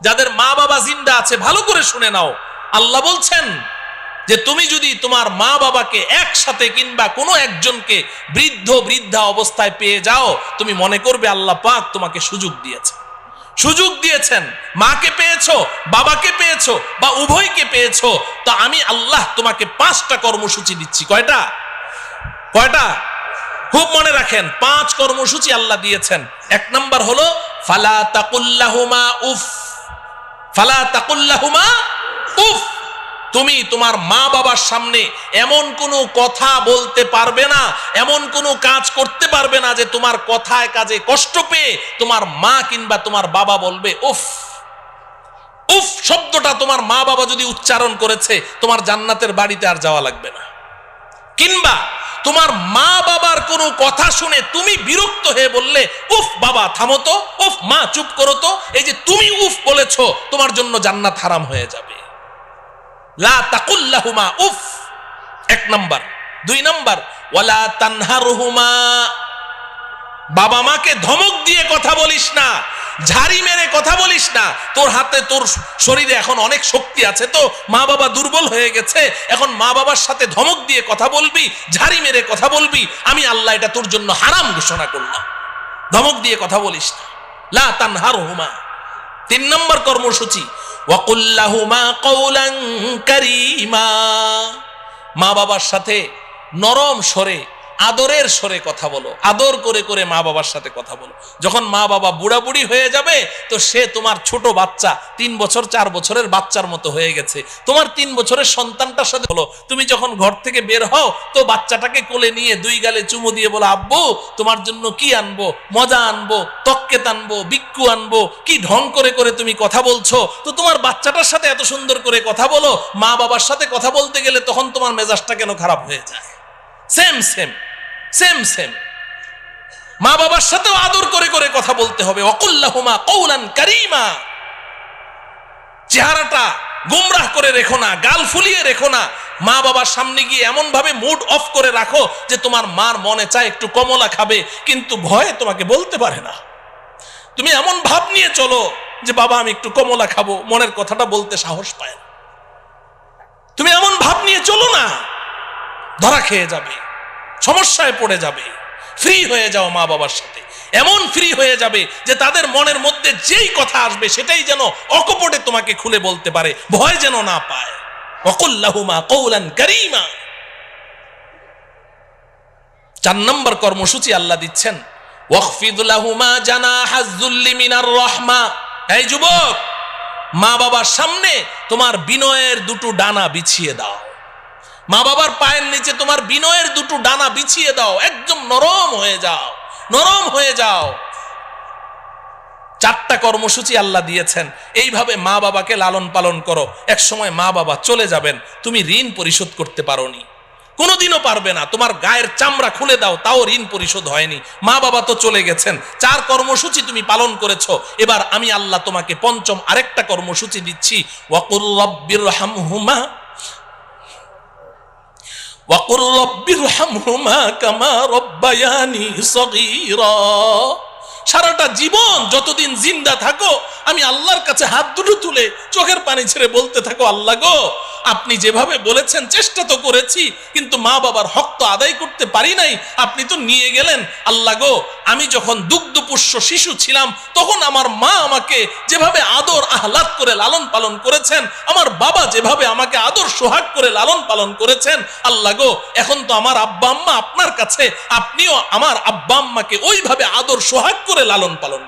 যাদের মা বাবা জিন্দা আছে ভালো করে শুনে নাও, আল্লাহ বলছেন যে তুমি যদি তোমার মা বাবাকে একসাথে কিংবা কোনো একজনকে বৃদ্ধ বৃদ্ধা অবস্থায় পেয়ে যাও, তুমি মনে করবে আল্লাহ পাক তোমাকে সুযোগ দিয়েছেন। মাকে পেয়েছো, বাবাকে পেয়েছো, বা উভয়কে পেয়েছো, তো আমি আল্লাহ তোমাকে 5টা কর্মসূচি দিচ্ছি। কয়টা? খুব মনে রাখেন, 5 কর্মসূচি আল্লাহ দিয়েছেন। 1 নাম্বার হলো ফালা তাকুল্লাহুমা উফ। তুমি তোমার মা বাবার সামনে এমন কোনো কথা বলতে পারবে না, এমন কোনো কাজ করতে পারবে না যে তোমার কথায় কাজে কষ্ট পেয়ে তোমার মা কিংবা তোমার বাবা বলবে উফ। উফ শব্দটা তোমার মা বাবা যদি উচ্চারণ করেছে, তোমার জান্নাতের বাড়িতে আর যাওয়া লাগবে না। কিংবা তোমার মা বাবার কোনো কথা শুনে তুমি বিরক্ত হয়ে বললে উফ বাবা থামো তো, উফ মা চুপ করো তো, এই যে তুমি উফ বলেছো, তোমার জন্য জান্নাত হারাম হয়ে যাবে। লা তাকুল্লাহুমা উফ, 1 নাম্বার। 2 নাম্বার ওয়ালা তানহারহুমা। বাবা মাকে ধমক দিয়ে কথা বলিস না, ঝাড়ি মেরে কথা বলিস না। তোর হাতে, তোর শরীরে এখন অনেক শক্তি আছে, তো মা বাবা দুর্বল হয়ে গেছে, এখন মা বাবার সাথে ধমক দিয়ে কথা বলবি, ঝাড়ি মেরে কথা বলবি, আমি আল্লাহ এটা তোর জন্য হারাম ঘোষণা করলাম। ধমক দিয়ে কথা বলিস না। লা তানহারহুমা। 3 নম্বর কর্মসূচি ওয়াকুল লাহুমা কওলান কারীমা। মা বাবার সাথে নরম স্বরে, আদরের স্বরে কথা বলো, আদর করে করে মা বাবার সাথে কথা বলো। যখন মা বাবা বুড়া বুড়ি হয়ে যাবে, তো সে তোমার ছোট বাচ্চা, 3 বছর 4 বছরের বাচ্চার মতো হয়ে গেছে, তোমার 3 বছরের সন্তানটার সাথে বলো। তুমি যখন ঘর থেকে বের হও, তো বাচ্চাটাকে কোলে নিয়ে 2 গালে চুমু দিয়ে বলো আব্বু তোমার জন্য কি আনবো, মজা আনবো, তক্কেত আনবো, বিক্কু আনবো। কি ঢং করে করে তুমি কথা বলছো, তো তোমার বাচ্চাটার সাথে এত সুন্দর করে কথা বলো। মা বাবার সাথে কথা বলতে গেলে তখন তোমার মেজাজটা কেন খারাপ হয়ে যায়? সেম মা বাবার সাথেও আদর করে করে কথা বলতে হবে। ওয়াকুল্লাহুমা কওলান কারীমা। চেহারাটা গোমরাহ করে রেখো না, গাল ফুলিয়ে রেখো না। মা বাবার সামনে গিয়ে এমন ভাবে মুড অফ করে রাখো যে তোমার মার মনে চায় একটু কমলা খাবে, কিন্তু ভয়ে তোমাকে বলতে পারে না। তুমি এমন ভাব নিয়ে চলো যে বাবা আমি একটু কমলা খাবো, মনের কথাটা বলতে সাহস পায় না। তুমি এমন ভাব নিয়ে চলো না, ধরা খেয়ে যাবে, সমস্যায় পড়ে যাবে। ফ্রি হয়ে যাও মা বাবার সাথে, এমন ফ্রি হয়ে যাবে যে তাদের মনের মধ্যে যেই কথা আসবে সেটাই যেন অকপটে তোমাকে খুলে বলতে পারে, ভয় যেন না পায়। ওয়াকুল লাহুমা কওলান কারীমা। 4 নম্বর কর্মসূচি আল্লাহ দিচ্ছেন ওয়াখফিদ লাহুমা জানাহাজ যুল্লি মিনার রাহমা। এই যুবক, মা বাবার সামনে তোমার বিনয়ের 2টো ডানা বিছিয়ে দাও। মা বাবার পায়ের নিচে তোমার বিনয়ের 2টো ডানা বিছিয়ে দাও, একদম নরম হয়ে যাও। 4টা কর্মসূচি আল্লাহ দিয়েছেন। এইভাবে মা বাবাকে লালন পালন করো। এক সময় মা বাবা চলে যাবেন, তুমি ঋণ পরিশোধ করতে পারোনি, কোনোদিনও পারবে না। তোমার গায়ের চামড়া খুলে দাও, তাও ঋণ পরিশোধ হয়নি। মা বাবা তো চলে গেছেন, 4 কর্মসূচি তুমি পালন করেছো। এবার আমি আল্লাহ তোমাকে 5ম আরেকটা কর্মসূচি দিচ্ছি। ওয়াকুর রব্বিরহামহুমা ওয়াকুর রব্বিরহামহুমা কামা রব্বায়ানি সগীরা। সারাটা জীবন যতদিন জিন্দা থাকো, আমি আল্লাহর কাছে হাত দুটো তুলে চোখের পানি ছেড়ে বলতে থাকো, আল্লাহ গো আপনি যেভাবে বলেছেন চেষ্টা তো করেছি, কিন্তু মা বাবার হক তো আদায় করতে পারি নাই, আপনি তো নিয়ে গেলেন। আল্লাহ গো আমি যখন দুগ্ধপুষ্য শিশু ছিলাম, তখন আমার মা আমাকে যেভাবে আদর আহ্লাদ করে লালন পালন করেছেন, আমার বাবা যেভাবে আমাকে আদর সোহাগ করে লালন পালন করেছেন, আল্লাহ গো এখন তো আমার আব্বা আম্মা আপনার কাছে, আপনিও আমার আব্বা আম্মাকে ওইভাবে আদর সোহাগ করে লালন পালন